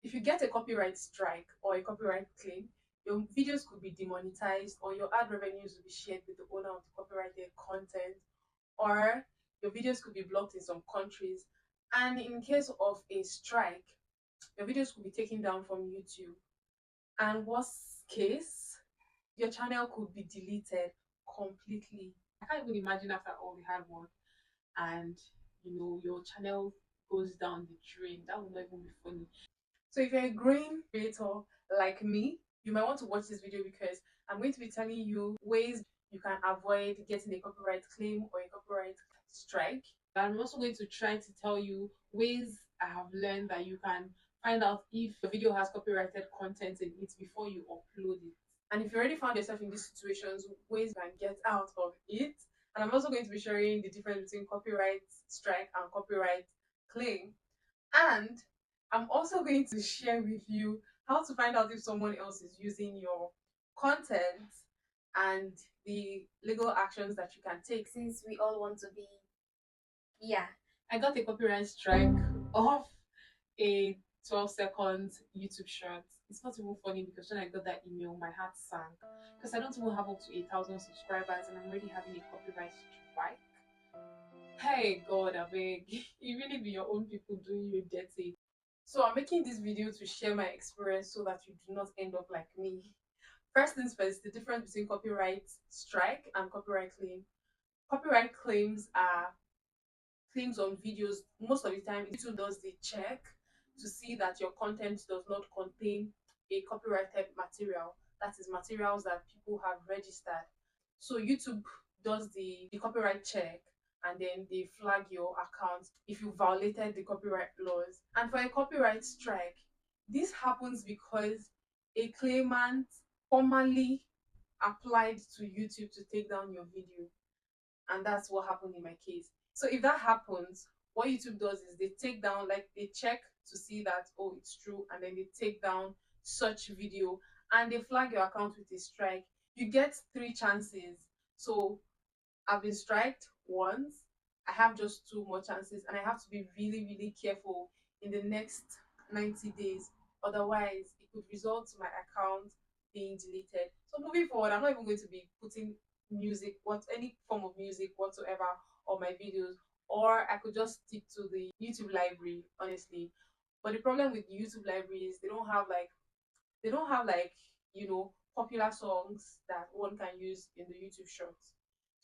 If you get a copyright strike or a copyright claim, your videos could be demonetized or your ad revenues will be shared with the owner of the copyrighted content, or your videos could be blocked in some countries. And in case of a strike, your videos could be taken down from YouTube. And worst case, your channel could be deleted completely. I can't even imagine after all the hard work and your channel goes down the drain. That would not even be funny. So if you're a growing creator like me, you might want to watch this video because I'm going to be telling you ways you can avoid getting a copyright claim or a copyright strike. I'm also going to try to tell you ways I have learned that you can find out if your video has copyrighted content in it before you upload it. And if you already found yourself in these situations, ways you can get out of it. And I'm also going to be sharing the difference between copyright strike and copyright claim. And I'm also going to share with you how to find out if someone else is using your content and the legal actions that you can take, since we all want to be. Yeah. I got a copyright strike of a 12 seconds YouTube short. It's not even funny because when I got that email, my heart sank because I don't even have up to 8,000 subscribers and I'm already having a copyright strike. Hey God, I beg. It really be your own people doing you dirty. So I'm making this video to share my experience so that you do not end up like me. First things first, the difference between copyright strike and copyright claim. Copyright claims are claims on videos. Most of the time, YouTube does the check to see that your content does not contain a copyrighted material. That is materials that people have registered. So YouTube does the copyright check and then they flag your account if you violated the copyright laws. And for a copyright strike, this happens because a claimant formally applied to YouTube to take down your video. And that's what happened in my case. So if that happens, what YouTube does is they take down, like they check to see that, oh, it's true, and then they take down such video and they flag your account with a strike. You get three chances. So I've been striked once. I have just two more chances, and I have to be really, really careful in the next 90 days. Otherwise, it could result to my account being deleted. So moving forward, I'm not even going to be putting music, what any form of music whatsoever on my videos, or I could just stick to the YouTube library, honestly. But the problem with YouTube library is they don't have like popular songs that one can use in the YouTube shorts.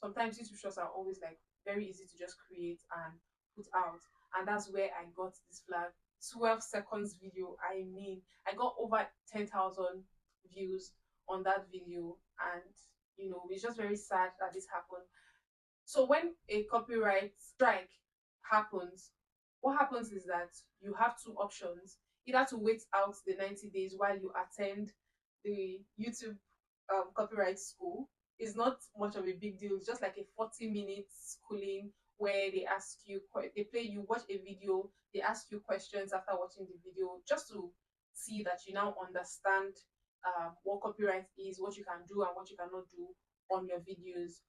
Sometimes YouTube shorts are always like very easy to just create and put out, and that's where I got this flag. 12 seconds video. I mean, I got over 10,000 views on that video, and it's just very sad that this happened. So when a copyright strike happens, what happens is that you have two options: either to wait out the 90 days while you attend the YouTube copyright school. It's not much of a big deal. It's just like a 40-minute schooling where they play you, watch a video, they ask you questions after watching the video just to see that you now understand what copyright is, what you can do and what you cannot do on your videos.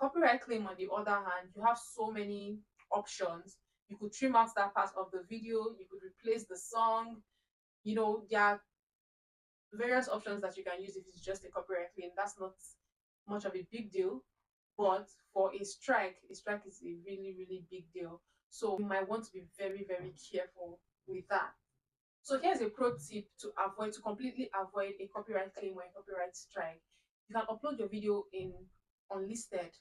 Copyright claim, on the other hand, you have so many options. You could trim out that part of the video, you could replace the song. There are various options that you can use if it's just a copyright claim. That's not much of a big deal. But for a strike is a really, really big deal. So you might want to be very, very careful with that. So here's a pro tip to completely avoid a copyright claim or a copyright strike. You can upload your video in unlisted,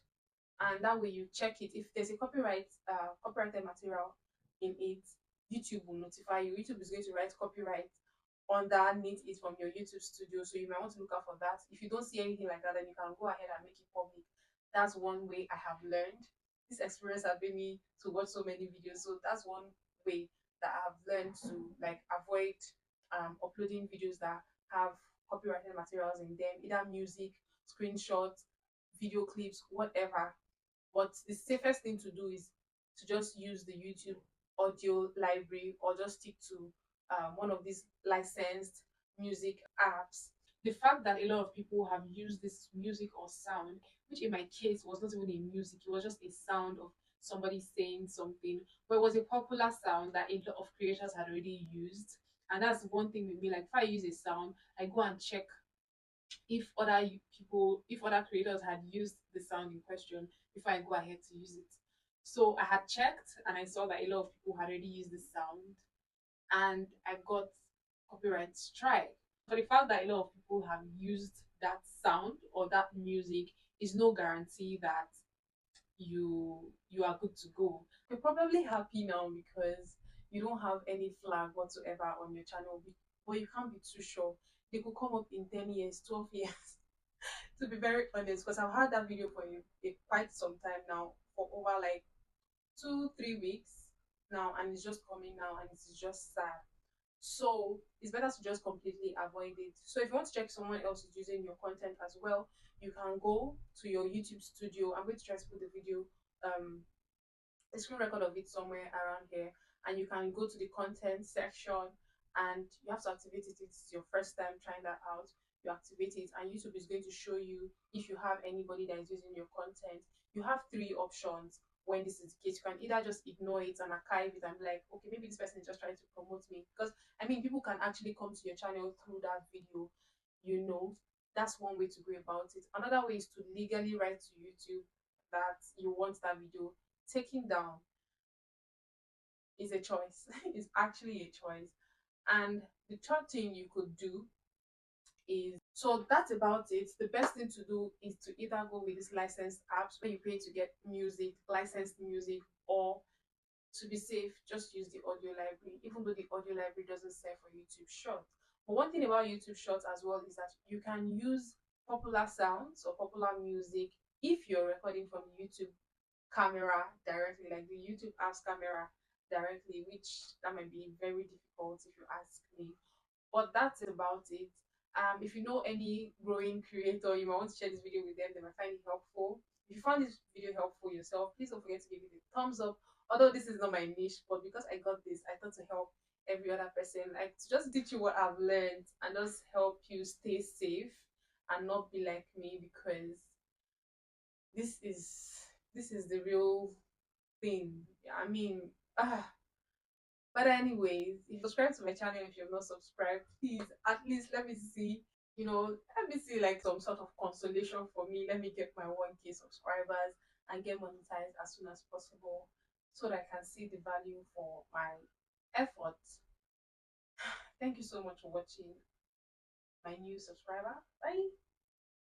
and that way you check it. If there's a copyrighted material in it, YouTube will notify you. YouTube is going to write copyright underneath it from your YouTube studio, so you might want to look out for that. If you don't see anything like that, then you can go ahead and make it public. That's one way I have learned. This experience has made me to watch so many videos, so that's one way that I've learned to like avoid uploading videos that have copyrighted materials in them, either music, screenshots, video clips, whatever. But the safest thing to do is to just use the YouTube audio library or just stick to one of these licensed music apps. The fact that a lot of people have used this music or sound, which in my case was not even a music, it was just a sound of somebody saying something, but it was a popular sound that a lot of creators had already used. And that's one thing with me. Like if I use a sound, I go and check if if other creators had used the sound in question before I go ahead to use it. So I had checked and I saw that a lot of people had already used the sound, and I got copyright strike. For the fact that a lot of people have used that sound or that music is no guarantee that you are good to go. You're probably happy now because you don't have any flag whatsoever on your channel, but you can't be too sure. They could come up in 10 years, 12 years, to be very honest, because I've had that video for quite some time now, for over like 2 3 weeks now, and it's just coming now, and it's just sad. So it's better to just completely avoid it. So if you want to check someone else is using your content as well, you can go to your YouTube studio. I'm going to try to put the video, a screen record of it somewhere around here, and you can go to the content section, and you have to activate it. It's your first time trying that out. You activate it, and YouTube is going to show you if you have anybody that is using your content. You have three options when this is the case. You can either just ignore it and archive it and be like, okay, maybe this person is just trying to promote me, because I mean people can actually come to your channel through that video, you know. That's one way to go about it. Another way is to legally write to YouTube that you want that video taken down. Is a choice. It's actually a choice. And the third thing you could do is, so that's about it. The best thing to do is to either go with these licensed apps where you pay to get music, licensed music, or to be safe, just use the audio library, even though the audio library doesn't serve for YouTube Shorts. But one thing about YouTube Shorts as well is that you can use popular sounds or popular music if you're recording from YouTube camera directly, like the YouTube apps camera directly, which that might be very difficult if you ask me. But that's about it. If you know any growing creator, you might want to share this video with them. They might find it helpful. If you found this video helpful yourself, please don't forget to give it a thumbs up. Although this is not my niche, but because I got this, I thought to help every other person, like to just teach you what I've learned and just help you stay safe and not be like me, because this is this is the real thing. I mean, ah. But anyways, if you subscribe to my channel, if you're not subscribed, please at least let me see. Let me see like some sort of consolation for me. Let me get my 1K subscribers and get monetized as soon as possible, so that I can see the value for my efforts. Thank you so much for watching, my new subscriber. Bye.